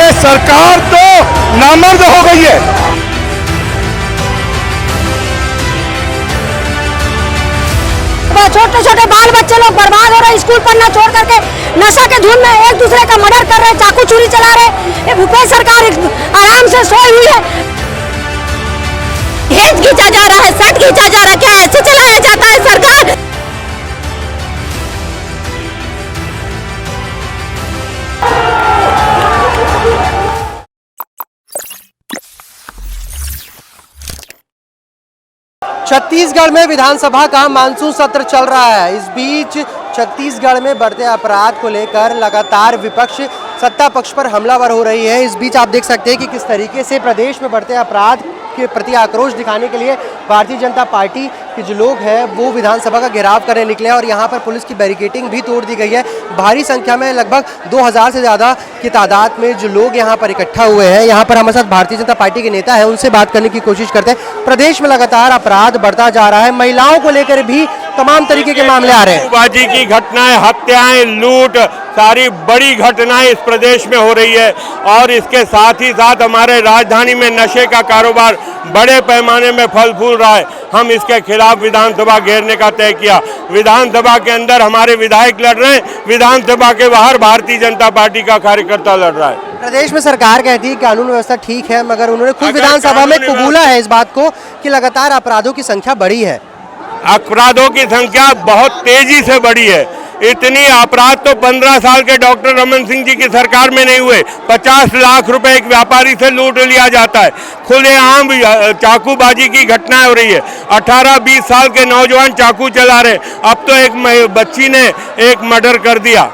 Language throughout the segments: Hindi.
ये सरकार तो नामर्द हो गई है। छोटे छोटे बाल बच्चे लोग बर्बाद हो रहे हैं, स्कूल पढ़ना छोड़ करके नशा के धुन में एक दूसरे का मर्डर कर रहे हैं, चाकू छुरी चला रहे हैं। ये भूपेश सरकार आराम से सोई हुई है। हेज खींचा जा रहा है, सट खींचा जा रहा है, क्या ऐसे चलाया जाता है सरकार? छत्तीसगढ़ में विधानसभा का मानसून सत्र चल रहा है। इस बीच छत्तीसगढ़ में बढ़ते अपराध को लेकर लगातार विपक्ष सत्ता पक्ष पर हमलावर हो रही है। इस बीच आप देख सकते हैं कि किस तरीके से प्रदेश में बढ़ते अपराध के प्रति आक्रोश दिखाने के लिए भारतीय जनता पार्टी के जो लोग हैं वो विधानसभा का घेराव करने निकले हैं और यहाँ पर पुलिस की बैरिकेडिंग भी तोड़ दी गई है। भारी संख्या में लगभग 2000 से ज़्यादा की तादाद में जो लोग यहाँ पर इकट्ठा हुए हैं। यहाँ पर हमारे साथ भारतीय जनता पार्टी के नेता हैं, उनसे बात करने की कोशिश करते हैं। प्रदेश में लगातार अपराध बढ़ता जा रहा है, महिलाओं को लेकर भी तमाम तरीके के मामले आ रहे हैं। बाजी की घटनाएं, हत्याएं, लूट, सारी बड़ी घटनाएं इस प्रदेश में हो रही है और इसके साथ ही साथ हमारे राजधानी में नशे का कारोबार बड़े पैमाने में फल फूल रहा है। हम इसके खिलाफ विधानसभा घेरने का तय किया। विधानसभा के अंदर हमारे विधायक लड़ रहे हैं, विधानसभा के बाहर भारतीय जनता पार्टी का कार्यकर्ता लड़ रहा है। प्रदेश में सरकार कहती है कानून व्यवस्था ठीक है, मगर उन्होंने खुद विधानसभा में कबूला है इस बात को कि लगातार अपराधों की संख्या बढ़ी है। अपराधों की संख्या बहुत तेजी से बढ़ी है। इतनी अपराध तो 15 साल के डॉक्टर रमन सिंह जी की सरकार में नहीं हुए। 50 लाख रुपए एक व्यापारी से लूट लिया जाता है। खुलेआम चाकूबाजी की घटनाएं हो रही है। 18-20 साल के नौजवान चाकू चला रहे। अब तो एक बच्ची ने एक मर्डर कर दिया।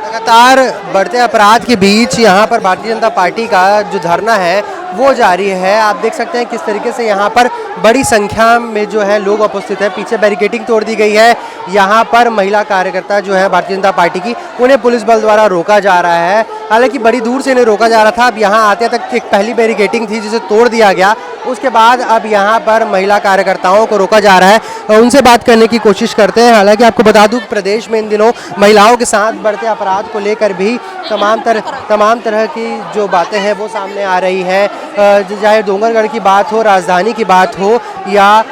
लगातार बढ़ते अपराध के बीच यहाँ पर भारतीय जनता पार्टी का जो धरना है वो जारी है। आप देख सकते हैं किस तरीके से यहाँ पर बड़ी संख्या में जो है लोग उपस्थित हैं। पीछे बैरिकेडिंग तोड़ दी गई है। यहाँ पर महिला कार्यकर्ता जो है भारतीय जनता पार्टी की, उन्हें पुलिस बल द्वारा रोका जा रहा है। हालांकि बड़ी दूर से इन्हें रोका जा रहा था। अब यहाँ आते तक एक पहली बैरिकेडिंग थी जिसे तोड़ दिया गया। उसके बाद अब यहाँ पर महिला कार्यकर्ताओं को रोका जा रहा है। उनसे बात करने की कोशिश करते हैं। हालांकि आपको बता दूं प्रदेश में इन दिनों महिलाओं के साथ बढ़ते अपराध को लेकर भी तमाम तरह की जो बातें हैं वो सामने आ रही है। चाहे डोंगरगढ़ की बात हो, राजधानी की बात हो या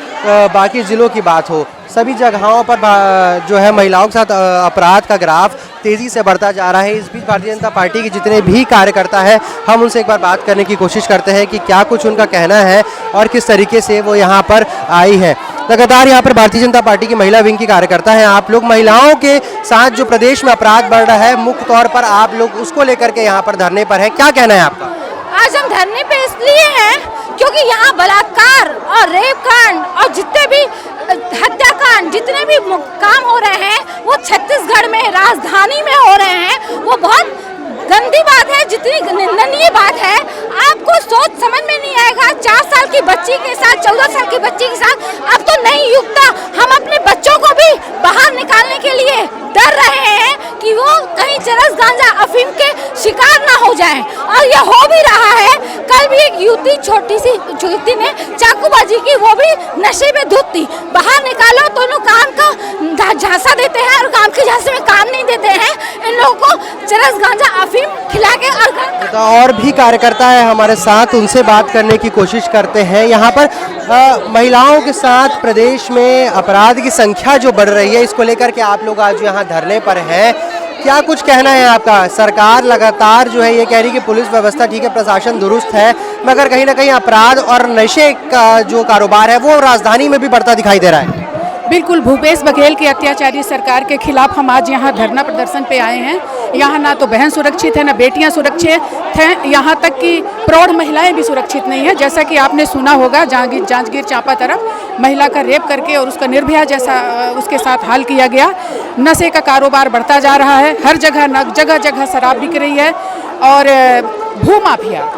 बाकी ज़िलों की बात हो, सभी जगहों पर जो है महिलाओं के साथ अपराध का ग्राफ तेज़ी से बढ़ता जा रहा है। इस बीच भारतीय जनता पार्टी के जितने भी कार्यकर्ता हैं, हम उनसे एक बार बात करने की कोशिश करते हैं कि क्या कुछ उनका कहना है और किस तरीके से वो यहाँ पर आई है। लगातार यहाँ पर भारतीय जनता पार्टी की महिला विंग की कार्यकर्ता हैं। आप लोग महिलाओं के साथ जो प्रदेश में अपराध बढ़ रहा है, मुख्य तौर पर आप लोग उसको लेकर के यहाँ पर धरने पर हैं, क्या कहना है आपका? आज हम धरने पे इसलिए हैं क्योंकि यहाँ बलात्कार और रेप कांड और जितने भी हत्याकांड, जितने भी काम हो रहे हैं वो छत्तीसगढ़ में, राजधानी में हो रहे हैं। वो बहुत गंदी बात है, जितनी निंदनीय बात है। आपको सोच समझ में नहीं आएगा। 4 साल की बच्ची के साथ, 14 साल की बच्ची के साथ अब तो नहीं युक्ता। हम अपने बच्चों को भी बाहर निकालने के लिए डर रहे हैं कि वो कहीं चरस गांजा अफीम के शिकार ना हो जाएं, और ये हो भी रहा है। कल भी एक युवती, छोटी सी युवती ने चाकूबाजी की, वो भी नशे में धुत थी। बाहर निकालो तो लोग काम का झांसा देते हैं और काम के झांसे में काम नहीं देते हैं। इन लोगों को चरस गांजा अफीम खिला के और भी कार्यकर्ता है हमारे साथ, उनसे बात करने की कोशिश करते हैं। यहाँ पर महिलाओं के साथ प्रदेश में अपराध की संख्या जो बढ़ रही है, इसको लेकर के आप लोग आज यहाँ धरने पर हैं, क्या कुछ कहना है आपका? सरकार लगातार जो है ये कह रही है कि पुलिस व्यवस्था ठीक है, प्रशासन दुरुस्त है, मगर कहीं ना कहीं अपराध और नशे का जो कारोबार है वो राजधानी में भी बढ़ता दिखाई दे रहा है। बिल्कुल, भूपेश बघेल की अत्याचारी सरकार के खिलाफ हम आज यहाँ धरना प्रदर्शन पे आए हैं। यहाँ ना तो बहन सुरक्षित है, ना बेटियाँ सुरक्षित हैं, यहाँ तक कि प्रौढ़ महिलाएं भी सुरक्षित नहीं है। जैसा कि आपने सुना होगा, जांजगीर चांपा तरफ महिला का रेप करके और उसका निर्भया जैसा उसके साथ हाल किया गया। नशे का कारोबार बढ़ता जा रहा है। हर जगह जगह शराब बिक रही है और भूमाफिया,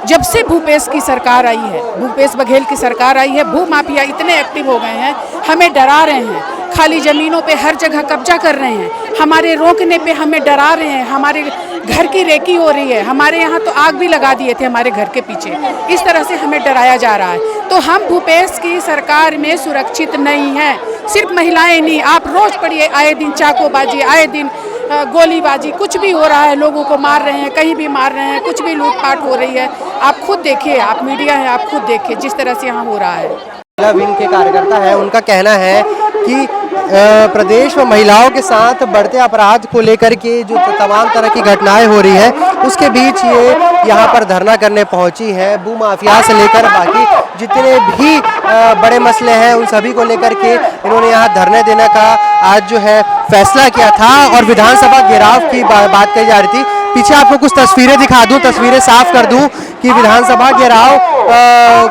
जब से भूपेश की सरकार आई है, भूपेश बघेल की सरकार आई है, भूमाफिया इतने एक्टिव हो गए हैं, हमें डरा रहे हैं। खाली ज़मीनों पे हर जगह कब्जा कर रहे हैं, हमारे रोकने पे हमें डरा रहे हैं। हमारे घर की रेकी हो रही है, हमारे यहाँ तो आग भी लगा दिए थे हमारे घर के पीछे। इस तरह से हमें डराया जा रहा है। तो हम भूपेश की सरकार में सुरक्षित नहीं हैं। सिर्फ महिलाएं नहीं, आप रोज़ पढ़िए, आए दिन चाकूबाजी, आए दिन गोलीबाजी कुछ भी हो रहा है, लोगों को मार रहे हैं, कहीं भी मार रहे हैं, कुछ भी लूटपाट हो रही है। आप खुद देखिए, आप मीडिया है, आप खुद देखिए जिस तरह से यहाँ हो रहा है। महिला विंग के कार्यकर्ता है, उनका कहना है कि प्रदेश में महिलाओं के साथ बढ़ते अपराध को लेकर के जो तमाम तरह की घटनाएं हो रही है, उसके बीच ये यहाँ पर धरना करने पहुंची है। भूमाफिया से लेकर बाकी जितने भी बड़े मसले हैं उन सभी को लेकर के इन्होंने यहाँ धरने देने का आज जो है फैसला किया था। और विधानसभा घेराव की बात कही जा रही थी। पीछे आपको कुछ तस्वीरें दिखा दूं, तस्वीरें साफ कर दूं कि विधानसभा घेराव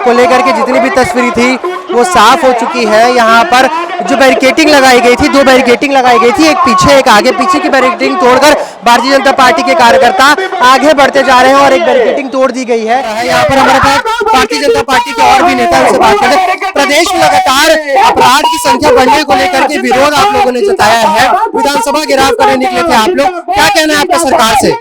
को लेकर के जितनी भी तस्वीरें थी वो साफ हो चुकी है। यहाँ पर जो बैरिकेटिंग लगाई गई थी, 2 बैरिकेटिंग लगाई गई थी, एक पीछे एक आगे। पीछे की बैरिकेटिंग तोड़कर भारतीय जनता पार्टी के कार्यकर्ता आगे बढ़ते जा रहे हैं और एक बैरिकेटिंग तोड़ दी गई है। यहाँ पर हमारे पास भारतीय जनता पार्टी के और भी नेता उनसे बात करते हैं। प्रदेश में लगातार अपराध की संख्या बढ़ने को लेकर के विरोध आप लोगों ने जताया है, विधानसभा घेराव करने निकले थे आप लोग, क्या कहना है आपका सरकार से?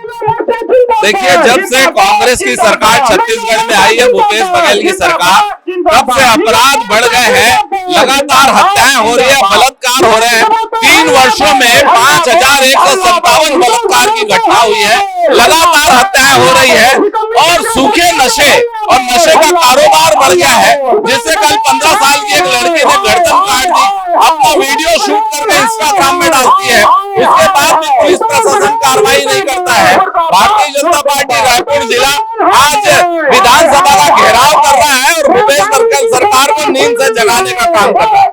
देखिए, जब से कांग्रेस की सरकार छत्तीसगढ़ में आई है, भूपेश बघेल की सरकार, तब से अपराध बढ़ गए हैं। लगातार हत्याएं हो रही है, बलात्कार हो रहे हैं। 3 वर्षों में 5157 बलात्कार की घटना हुई है। लगातार हत्याएं हो रही है और सूखे नशे और नशे का कारोबार बढ़ गया है, जिससे कल 15 साल की एक लड़की ने गर्दन काट दी, अपना वीडियो शूट करके इंस्टाग्राम में डालती है। उसके बाद भी पुलिस प्रशासन कार्रवाई नहीं करता है। भारतीय जनता पार्टी रायपुर जिला आज विधानसभा का घेराव कर रहा है और भूपेश बघेल सरकार को नींद से जगाने का काम कर रहा है।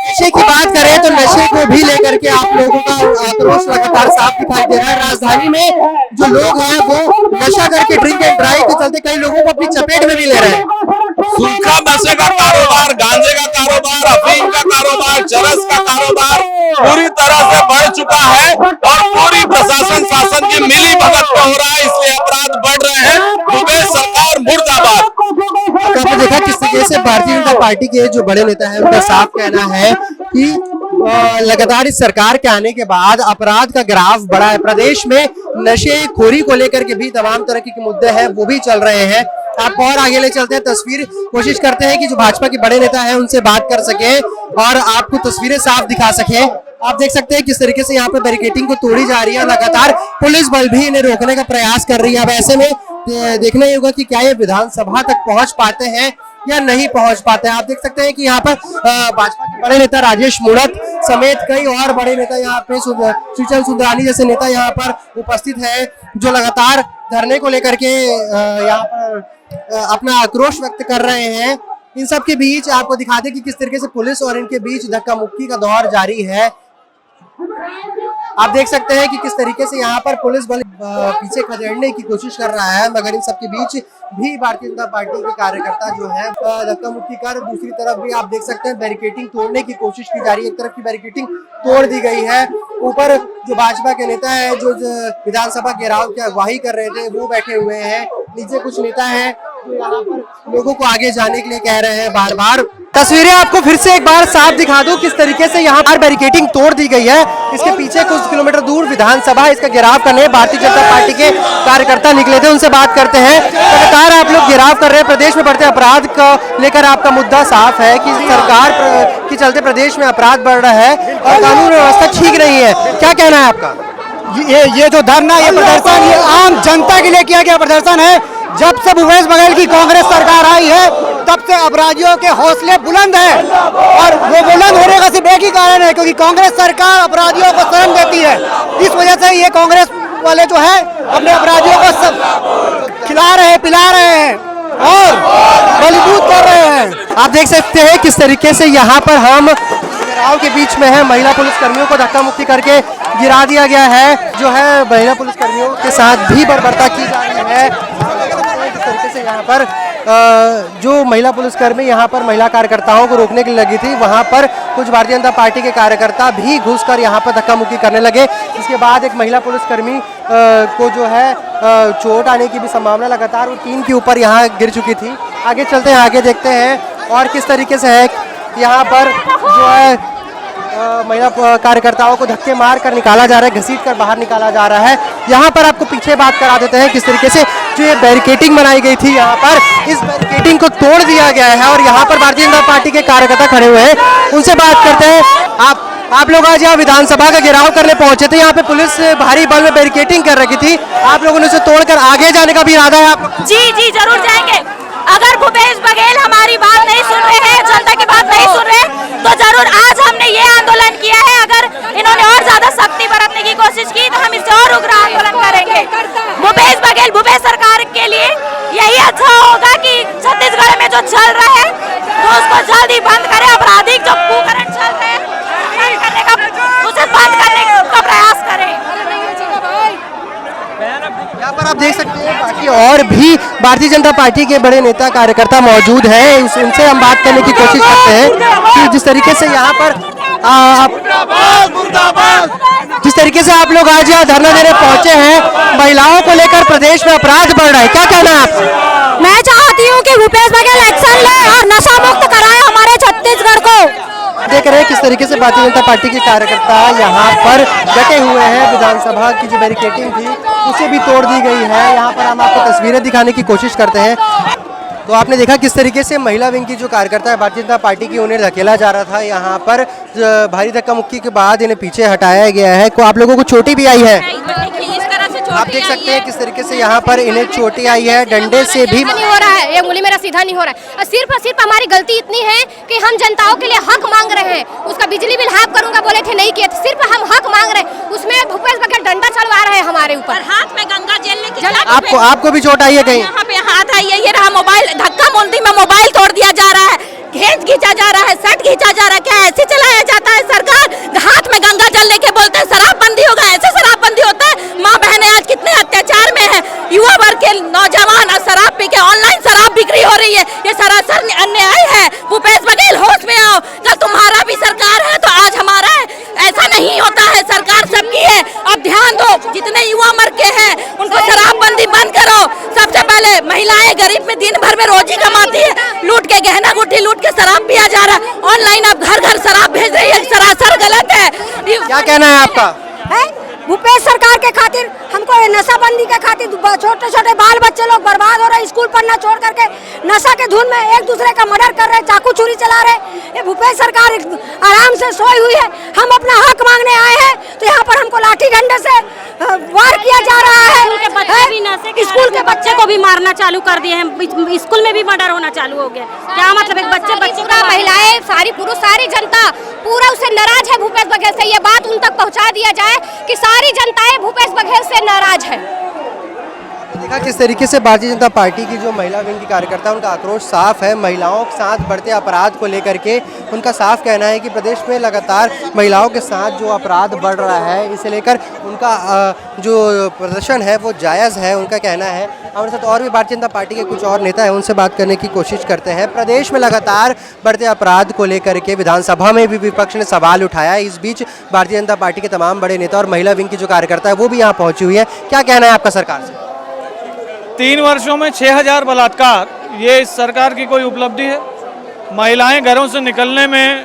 नशे की बात करें तो नशे को भी लेकर के आप लोगों का आक्रोश लगातार साफ दिखाई दे रहा है। राजधानी में जो लोग हैं वो नशा करके ड्रिंक एंड ड्राइव के चलते कई लोगों को अपनी चपेट में भी ले रहे हैं। सूखा नशे का कारोबार, गांजे का कारोबार, अफीम का कारोबार, चरस का कारोबार पूरी तरह से बढ़ चुका है और पूरी प्रशासन शासन की मिली भगत में हो रहा है, इसलिए अपराध बढ़ रहे हैं। भूपेश सरकार मुर्दाबाद। आपने देखा किस तरीके से भारतीय जनता पार्टी के जो बड़े नेता हैं उनका साफ कहना है कि लगातार इस सरकार के आने के बाद अपराध का ग्राफ बढ़ा है। प्रदेश में नशेखोरी को लेकर के भी तमाम तरह के मुद्दे हैं वो भी चल रहे हैं। आपको और आगे ले चलते हैं, तस्वीर कोशिश करते हैं कि जो भाजपा के बड़े नेता हैं उनसे बात कर सके और आपको तस्वीरें साफ दिखा सके। आप देख सकते हैं किस तरीके से यहाँ पे बैरिकेटिंग को तोड़ी जा रही है, लगातार पुलिस बल भी इन्हें रोकने का प्रयास कर रही है। अब ऐसे में देखना ही होगा कि क्या ये विधानसभा तक पहुंच पाते हैं या नहीं पहुंच पाते हैं। आप देख सकते हैं कि यहाँ पर भाजपा के बड़े नेता राजेश मूणत समेत कई और बड़े नेता यहाँ पे सुचन सुंदरानी जैसे नेता यहाँ पर उपस्थित है, जो लगातार धरने को लेकर के यहाँ पर अपना आक्रोश व्यक्त कर रहे हैं। इन सब के बीच आपको दिखा दें कि किस तरीके से पुलिस और इनके बीच धक्का मुक्की का दौर जारी है। आप देख सकते हैं कि किस तरीके से यहाँ पर पुलिस बल पीछे खदेड़ने की कोशिश कर रहा है, मगर इन सबके बीच भी भारतीय जनता पार्टी के कार्यकर्ता जो है धक्का मुक्की कर, दूसरी तरफ भी आप देख सकते हैं बैरिकेटिंग तोड़ने की कोशिश की जा रही है। एक तरफ की बैरिकेटिंग तोड़ दी गई है, ऊपर जो भाजपा के नेता है जो विधानसभा घेराव की अगुवाई कर रहे थे वो बैठे हुए हैं, नीचे कुछ नेता हैं जो यहाँ पर लोगों को आगे जाने के लिए कह रहे हैं बार बार। तस्वीरें आपको फिर से एक बार साफ दिखा दूं किस तरीके से यहाँ पर बैरिकेटिंग तोड़ दी गई है। इसके पीछे कुछ किलोमीटर दूर विधानसभा, इसका घेराव करने भारतीय जनता पार्टी के कार्यकर्ता निकले थे, उनसे बात करते हैं। लगातार आप लोग घेराव कर रहे हैं, प्रदेश में बढ़ते अपराध को लेकर आपका मुद्दा साफ है कि सरकार के चलते प्रदेश में अपराध बढ़ रहा है और कानून व्यवस्था ठीक नहीं है, क्या कहना है आपका? ये जो धरना, ये प्रदर्शन, ये आम जनता के लिए किया गया प्रदर्शन है। जब से भूपेश बघेल की कांग्रेस सरकार आई है तब से अपराधियों के हौसले बुलंद हैं और वो बुलंद होने का सिर्फ एक ही कारण है, क्योंकि कांग्रेस सरकार अपराधियों को शरण देती है। इस वजह से ये कांग्रेस वाले जो है अपने अपराधियों को सब खिला रहे हैं, पिला रहे हैं और बलिदान कर रहे हैं। आप देख सकते हैं किस तरीके से यहाँ पर हम घेराव के बीच में है, महिला पुलिस कर्मियों को धक्का मुक्की करके गिरा दिया गया है, जो है महिला पुलिस कर्मियों के साथ भी बर्बरता की जा रही है। इस तरीके से यहाँ पर जो महिला पुलिसकर्मी यहाँ पर महिला कार्यकर्ताओं को रोकने के लिए लगी थी, वहाँ पर कुछ भारतीय जनता पार्टी के कार्यकर्ता भी घुसकर यहाँ पर धक्का मुक्की करने लगे। इसके बाद एक महिला पुलिसकर्मी को जो है चोट आने की भी संभावना लगातार वो टीन के ऊपर यहाँ गिर चुकी थी। आगे चलते हैं, आगे देखते हैं और किस तरीके से है यहाँ पर जो है महिला कार्यकर्ताओं को धक्के मार कर निकाला जा रहा है, घसीट कर बाहर निकाला जा रहा है। यहाँ पर आपको पीछे बात करा देते हैं किस तरीके से जो ये बैरिकेटिंग बनाई गई थी, यहाँ पर इस बैरिकेटिंग को तोड़ दिया गया है और यहाँ पर भारतीय जनता पार्टी के कार्यकर्ता खड़े हुए हैं, उनसे बात करते हैं। आप आप लोग आज यहाँ विधानसभा का घेराव करने पहुंचे थे, यहाँ पे पुलिस भारी बल में बैरिकेडिंग कर रखी थी, आप लोगों ने उसे तोड़कर आगे जाने का भी इरादा है आप लोग? जी जरूर जाएंगे। अगर भूपेश बघेल हमारी बात नहीं सुन रहे हैं, जनता की बात नहीं सुन रहे, तो जरूर आज हमने ये आंदोलन किया है। अगर इन्होंने और ज्यादा सख्ती बरतने की कोशिश की तो हम इससे और उग्र आंदोलन करेंगे। भूपेश बघेल, भूपेश सरकार के लिए यही अच्छा होगा कि छत्तीसगढ़ में जो चल रहा है तो उसको जल्दी बंद करें। आपराधिक जो कुकर्म चल रहे हैं उसे बंद करने का प्रयास करें। यहाँ पर आप देख सकते हैं बाकी और भी भारतीय जनता पार्टी के बड़े नेता कार्यकर्ता मौजूद हैं, उनसे हम बात करने की कोशिश करते हैं कि जिस तरीके से यहाँ पर जिस तरीके से आप लोग आज यहाँ धरना देने पहुंचे हैं, महिलाओं को लेकर प्रदेश में अपराध बढ़ रहा है, क्या कहना है आप? मैं चाहती हूँ कि भूपेश बघेल एक्शन ले और नशा मुक्त कराए हमारे छत्तीसगढ़ को। देख रहे हैं किस तरीके से भारतीय जनता पार्टी के कार्यकर्ता यहाँ पर डटे हुए हैं। विधानसभा की जो बैरिकेडिंग थी उसे भी तोड़ दी गई है। यहाँ पर हम आपको तस्वीरें दिखाने की कोशिश करते हैं। तो आपने देखा किस तरीके से महिला विंग की जो कार्यकर्ता है भारतीय जनता पार्टी की, उन्हें धकेला जा रहा था। यहाँ पर भारी धक्का मुक्की के बाद इन्हें पीछे हटाया गया है। को आप लोगों को चोटी भी आई है, आप देख सकते हैं किस तरीके से यहाँ पर इन्हें चोटी आई है, डंडे से भी नहीं हो रहा है, ये मूली मेरा सीधा नहीं हो रहा है। और सिर्फ हमारी गलती इतनी है कि हम जनताओं के लिए हक मांग रहे हैं। उसका बिजली बिल हाफ करूंगा बोले थे, नहीं किया, सिर्फ हम हक मांग रहे हैं। उसमें भूपेश बघेल डंडा चलवा रहे हैं हमारे ऊपर, हाथ में गंगा जल आपको भी चोट आई है कहीं? यहाँ पे हाथ आई है, ये रहा मोबाइल, धक्का मुंडी में मोबाइल तोड़ दिया जा रहा है, घेंच खींचा जा रहा है, शर्ट खींचा जा रहा है। क्या ऐसे चलाया जाता है सरकार? हाथ में गंगा जल लेके बोलते हैं शराबबंदी होगा, ऐसे शराबबंदी होता है? माँ बहनें आज कितने अत्याचार में है, युवा वर्ग के नौजवान और शराब पी के ऑनलाइन शराब बिक्री हो रही है, ये सरासर अन्याय है। भूपेश बघेल होश में आओ, कल तुम्हारा भी सरकार है तो आज हमारा है। ऐसा नहीं होता है, सरकार सबकी है। अब ध्यान दो, जितने युवा मर के हैं उनको शराबबंदी बंद करो। सबसे पहले महिलाएं गरीब में दिन भर में रोजी कमाती है, लूट के गहना गुट्ठी लूट के शराब पिया जा रहा है। ऑनलाइन अब घर घर शराब भेज रही है, सरासर गलत है। क्या कहना है आपका? भूपेश सरकार के खातिर हमको नशाबंदी के खातिर छोटे छोटे बाल बच्चे लोग बर्बाद हो रहे हैं, स्कूल पढ़ना छोड़ करके नशा के धुन में एक दूसरे का मर्डर कर रहे हैं, चाकू छुरी चला रहे हैं। ये भूपेश सरकार आराम से सोई हुई है। हम अपना हक मांगने आए हैं तो यहाँ पर हमको लाठी डंडे से वार किया जा रहा है। स्कूल के बच्चे को भी मारना चालू कर दिए हैं, स्कूल में भी मर्डर होना चालू हो गया। क्या मतलब एक बच्चे पूरा महिलाएं, सारी पुरुष, सारी जनता पूरा उससे नाराज है भूपेश बघेल से। ये बात उन तक पहुँचा दिया जाए कि सारी जनताएं भूपेश बघेल से नाराज है। देखा किस तरीके से भारतीय जनता पार्टी की जो महिला विंग की कार्यकर्ता है उनका आक्रोश साफ है। महिलाओं के साथ बढ़ते अपराध को लेकर के उनका साफ कहना है कि प्रदेश में लगातार महिलाओं के साथ जो अपराध बढ़ रहा है, इसे लेकर उनका जो प्रदर्शन है वो जायज़ है, उनका कहना है। हमारे साथ और भी भारतीय जनता पार्टी के कुछ और नेता हैं, उनसे बात करने की कोशिश करते हैं। प्रदेश में लगातार बढ़ते अपराध को लेकर के विधानसभा में भी विपक्ष ने सवाल उठाया। इस बीच भारतीय जनता पार्टी के तमाम बड़े नेता और महिला विंग की जो कार्यकर्ता है वो भी यहाँ पहुँची हुई है। क्या कहना है आपका सरकार से? 3 वर्षों में 6000 बलात्कार, ये इस सरकार की कोई उपलब्धि है? महिलाएं घरों से निकलने में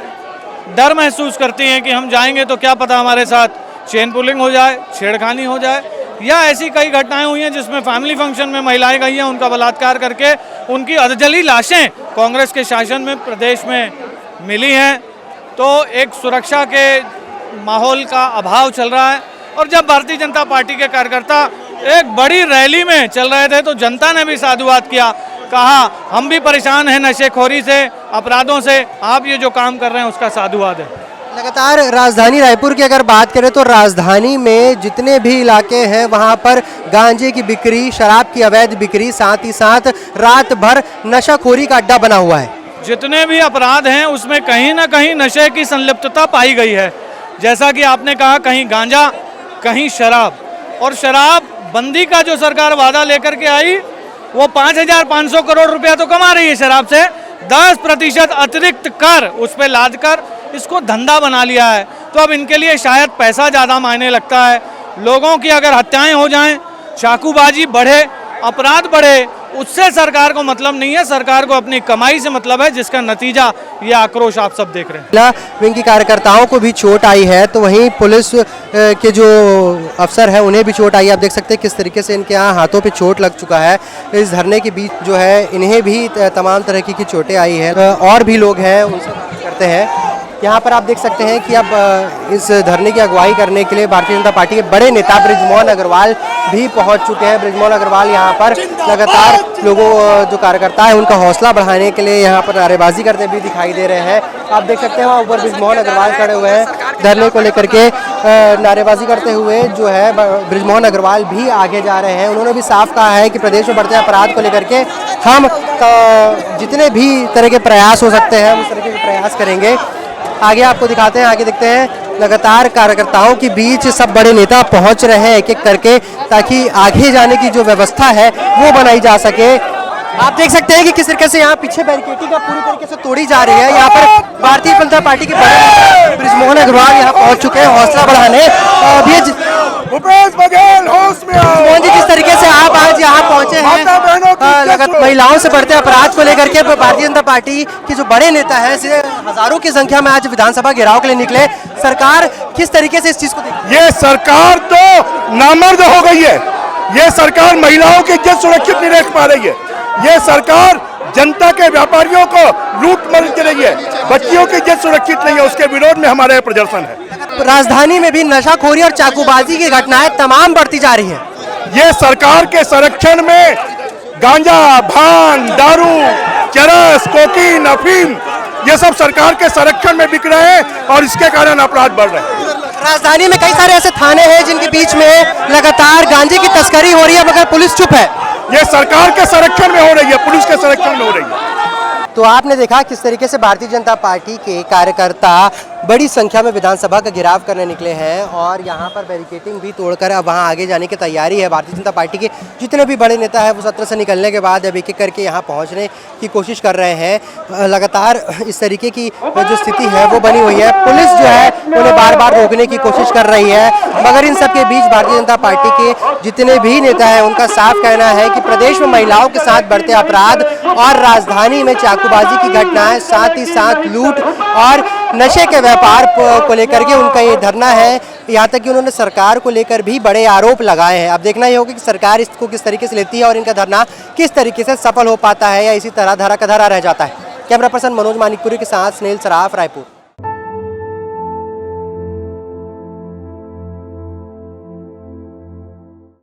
डर महसूस करती हैं कि हम जाएंगे तो क्या पता हमारे साथ चेन पुलिंग हो जाए, छेड़खानी हो जाए, या ऐसी कई घटनाएं हुई हैं जिसमें फैमिली फंक्शन में महिलाएं गई हैं, उनका बलात्कार करके उनकी अधजली लाशें कांग्रेस के शासन में प्रदेश में मिली हैं। तो एक सुरक्षा के माहौल का अभाव चल रहा है। और जब भारतीय जनता पार्टी के कार्यकर्ता एक बड़ी रैली में चल रहे थे तो जनता ने भी साधुवाद किया, कहा हम भी परेशान हैं नशेखोरी से, अपराधों से, आप ये जो काम कर रहे हैं उसका साधुवाद है। लगातार राजधानी रायपुर की अगर बात करें तो राजधानी में जितने भी इलाके हैं वहां पर गांजे की बिक्री, शराब की अवैध बिक्री, साथ ही साथ रात भर नशाखोरी का अड्डा बना हुआ है। जितने भी अपराध हैं उसमें कहीं ना कहीं नशे की संलिप्तता पाई गई है। जैसा कि आपने कहा, कहीं गांजा, कहीं शराब। और शराब बंदी का जो सरकार वादा लेकर के आई वो 5500 करोड़ रुपया तो कमा रही है शराब से, 10% अतिरिक्त कर उस पर लाद कर इसको धंधा बना लिया है। तो अब इनके लिए शायद पैसा ज़्यादा मायने लगता है। लोगों की अगर हत्याएं हो जाएं, चाकूबाजी बढ़े, अपराध बढ़े, उससे सरकार को मतलब नहीं है। सरकार को अपनी कमाई से मतलब है, जिसका नतीजा ये आक्रोश आप सब देख रहे हैं। महिला विंग की कार्यकर्ताओं को भी चोट आई है तो वहीं पुलिस के जो अफसर हैं उन्हें भी चोट आई है। आप देख सकते हैं किस तरीके से इनके यहाँ हाथों पे चोट लग चुका है। इस धरने के बीच जो है इन्हें भी तमाम तरह की चोटें आई है। और भी लोग हैं, उनसे बात करते हैं। यहाँ पर आप देख सकते हैं कि अब इस धरने की अगुवाई करने के लिए भारतीय जनता पार्टी के बड़े नेता बृजमोहन अग्रवाल भी पहुंच चुके हैं। बृजमोहन अग्रवाल यहाँ पर लगातार लोगों जो कार्यकर्ता है उनका हौसला बढ़ाने के लिए यहाँ पर नारेबाजी करते भी दिखाई दे रहे हैं। आप देख सकते हैं वहाँ ऊपर बृजमोहन अग्रवाल खड़े हुए हैं धरने को लेकर के नारेबाजी करते हुए जो है बृजमोहन अग्रवाल भी आगे जा रहे हैं। उन्होंने भी साफ कहा है कि प्रदेश में बढ़ते अपराध को लेकर के हम जितने भी तरह के प्रयास हो सकते हैं हम उस तरह के प्रयास करेंगे। आगे आपको दिखाते हैं, आगे देखते हैं लगातार कार्यकर्ताओं के बीच सब बड़े नेता पहुंच रहे हैं एक एक करके, ताकि आगे जाने की जो व्यवस्था है वो बनाई जा सके। आप देख सकते हैं कि किस तरीके से यहाँ पीछे बैरिकेडिंग का पूरी तरीके से तोड़ी जा रही है। यहाँ पर भारतीय जनता पार्टी के बड़े नेता बृजमोहन अग्रवाल यहाँ पहुंच चुके हैं हौसला बढ़ाने। भूपेश बघेल होश में आओ। मोहन जी, किस तरीके से आप आज यहाँ पहुंचे हैं लगातार महिलाओं से बढ़ते अपराध को लेकर के भारतीय जनता पार्टी के जो बड़े नेता हैं हजारों की संख्या में आज विधानसभा घेराव के लिए निकले, सरकार किस तरीके से इस चीज को देखती है? ये सरकार तो नामर्द हो गई है। ये सरकार महिलाओं की इज्जत सुरक्षित नहीं रख पा रही है। ये सरकार जनता के व्यापारियों को लूट मर रही है। बच्चियों की इज्जत सुरक्षित नहीं है, उसके विरोध में हमारा प्रदर्शन है। राजधानी में भी नशाखोरी और चाकूबाजी की घटनाएं तमाम बढ़ती जा रही है। ये सरकार के संरक्षण में गांजा, भांग, दारू, चरस, कोकीन, अफीम ये सब सरकार के संरक्षण में बिक रहे हैं और इसके कारण अपराध बढ़ रहे हैं। राजधानी में कई सारे ऐसे थाने हैं जिनके बीच में लगातार गांजे की तस्करी हो रही है मगर पुलिस चुप है। ये सरकार के संरक्षण में हो रही है, पुलिस के संरक्षण में हो रही है। तो आपने देखा किस तरीके से भारतीय जनता पार्टी के कार्यकर्ता बड़ी संख्या में विधानसभा का घेराव करने निकले हैं और यहाँ पर बैरिकेडिंग भी तोड़कर अब वहाँ आगे जाने की तैयारी है। भारतीय जनता पार्टी के जितने भी बड़े नेता हैं वो सत्र से निकलने के बाद अब एक एक करके यहाँ पहुँचने की कोशिश कर रहे हैं। लगातार इस तरीके की जो स्थिति है वो बनी हुई है। पुलिस जो है उन्हें बार बार रोकने की कोशिश कर रही है मगर इन सब के बीच भारतीय जनता पार्टी के जितने भी नेता हैं उनका साफ कहना है कि प्रदेश में महिलाओं के साथ बढ़ते अपराध और राजधानी में चाकूबाजी की घटनाएं, साथ ही साथ लूट और नशे के व्यापार को लेकर के उनका ये धरना है। यहाँ तक कि उन्होंने सरकार को लेकर भी बड़े आरोप लगाए हैं। अब देखना ही होगा कि सरकार इसको किस तरीके से लेती है और इनका धरना किस तरीके से सफल हो पाता है या इसी तरह धरा का धरा रह जाता है। कैमरा पर्सन मनोज मानिकपुरी के साथ स्नेहिल सराफ, रायपुर।